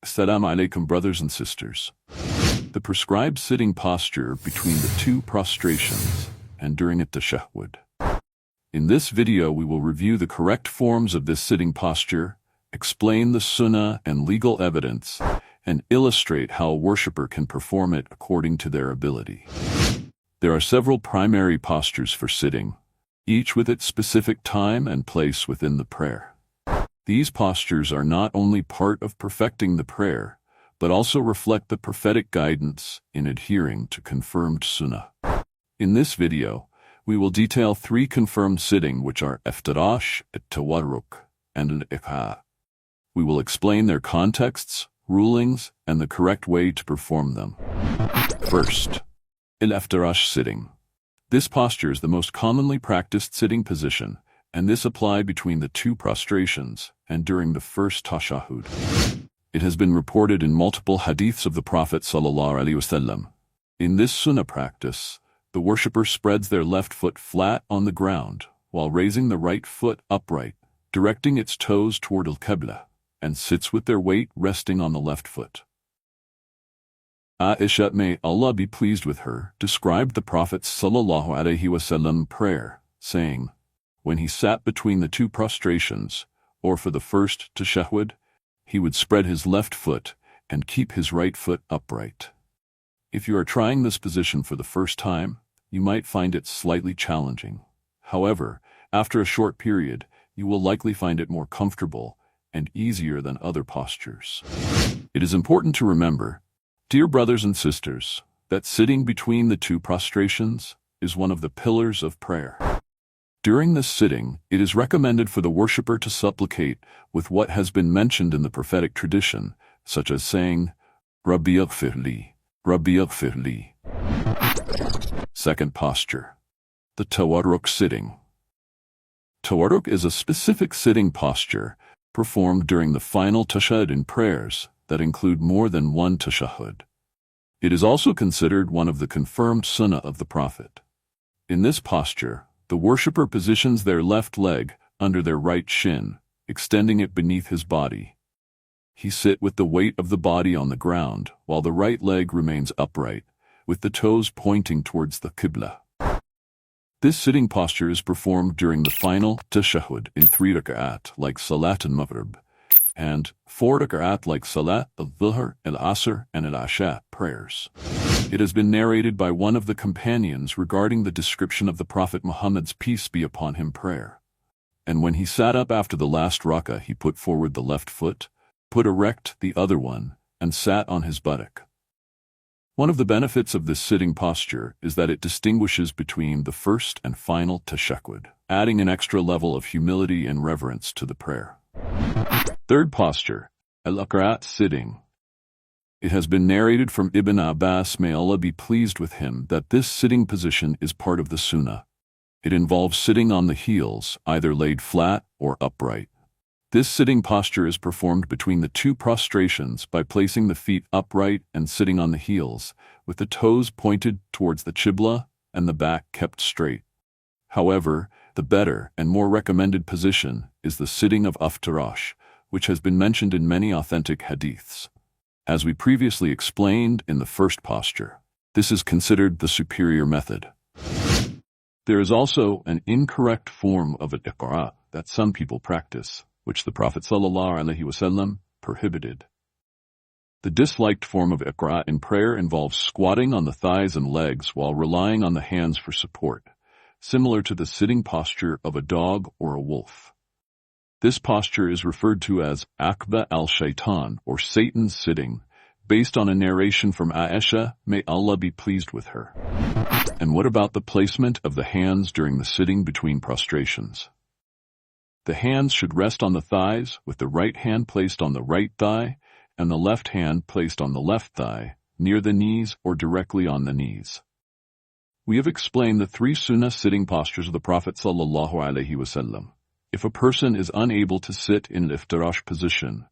Assalamu alaikum, brothers and sisters. The prescribed sitting posture between the two prostrations and during Tashahhud. In this video, we will review the correct forms of this sitting posture, explain the sunnah and legal evidence, and illustrate how a worshipper can perform it according to their ability. There are several primary postures for sitting, each with its specific time and place within the prayer. These postures are not only part of perfecting the prayer, but also reflect the prophetic guidance in adhering to confirmed sunnah. In this video, we will detail 3 confirmed sitting, which are iftirash, at-tawarruk, and al-iqaa. We will explain their contexts, rulings, and the correct way to perform them. First, al-iftirash sitting. This posture is the most commonly practiced sitting position, and this applies between the two prostrations and during the first Tashahhud. It has been reported in multiple hadiths of the Prophet ﷺ. In this sunnah practice, the worshipper spreads their left foot flat on the ground while raising the right foot upright, directing its toes toward al-Qibla, and sits with their weight resting on the left foot. Aisha, may Allah be pleased with her, described the Prophet's ﷺ prayer, saying, when he sat between the two prostrations, or for the first Tashahhud, he would spread his left foot and keep his right foot upright. If you are trying this position for the first time, you might find it slightly challenging. However, after a short period, you will likely find it more comfortable and easier than other postures. It is important to remember, dear brothers and sisters, that sitting between the two prostrations is one of the pillars of prayer. During this sitting, it is recommended for the worshipper to supplicate with what has been mentioned in the prophetic tradition, such as saying, Rabbi ighfir li, Rabbi ighfir li. Second posture, the tawarruk sitting. Tawarruk is a specific sitting posture performed during the final tashahhud in prayers that include more than one tashahhud. It is also considered one of the confirmed sunnah of the Prophet. In this posture, the worshipper positions their left leg under their right shin, extending it beneath his body. He sits with the weight of the body on the ground, while the right leg remains upright, with the toes pointing towards the Qibla. This sitting posture is performed during the final Tashahhud in 3 rak'at like Salat al-Maghrib, and 4 rak'at like Salat al-Dhuhr, al-Asr, and al-Asha prayers. It has been narrated by one of the companions regarding the description of the Prophet Muhammad's peace be upon him prayer. And when he sat up after the last rak'ah, he put forward the left foot, put erect the other one, and sat on his buttock. One of the benefits of this sitting posture is that it distinguishes between the first and final tashahhud, adding an extra level of humility and reverence to the prayer. Third posture, al-iqaa sitting. It has been narrated from Ibn Abbas, may Allah be pleased with him, that this sitting position is part of the sunnah. It involves sitting on the heels, either laid flat or upright. This sitting posture is performed between the two prostrations by placing the feet upright and sitting on the heels, with the toes pointed towards the Qibla and the back kept straight. However, the better and more recommended position is the sitting of iftirash, which has been mentioned in many authentic hadiths. As we previously explained in the first posture, this is considered the superior method. There is also an incorrect form of al-iqaa that some people practice, which the Prophet ﷺ prohibited. The disliked form of iqraa in prayer involves squatting on the thighs and legs while relying on the hands for support, similar to the sitting posture of a dog or a wolf. This posture is referred to as Aqba al-Shaitan, or Satan's sitting, based on a narration from Aisha, may Allah be pleased with her. And what about the placement of the hands during the sitting between prostrations? The hands should rest on the thighs, with the right hand placed on the right thigh, and the left hand placed on the left thigh, near the knees or directly on the knees. We have explained the 3 sunnah sitting postures of the Prophet ﷺ. If a person is unable to sit in an iftirash position,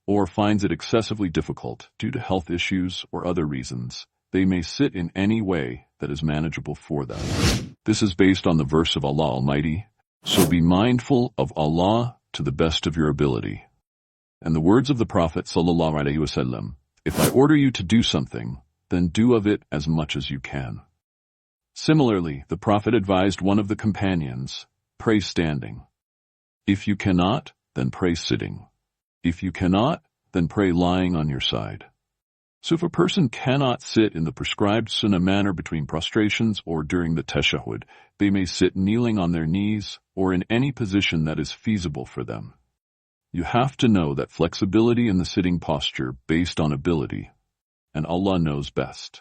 or finds it excessively difficult due to health issues or other reasons, they may sit in any way that is manageable for them. This is based on the verse of Allah Almighty, so be mindful of Allah to the best of your ability. And the words of the Prophet ﷺ, if I order you to do something, then do of it as much as you can. Similarly, the Prophet advised one of the companions, pray standing. If you cannot, then pray sitting. If you cannot, then pray lying on your side. So if a person cannot sit in the prescribed sunnah manner between prostrations or during the Tashahhud, they may sit kneeling on their knees or in any position that is feasible for them. You have to know that flexibility in the sitting posture based on ability, and Allah knows best.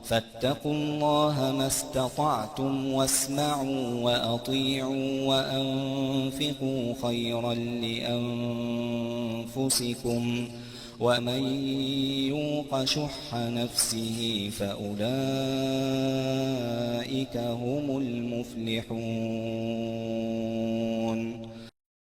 فاتقوا الله ما استطعتم واسمعوا وأطيعوا وأنفقوا خيرا لأنفسكم ومن يوق شح نفسه فأولئك هم المفلحون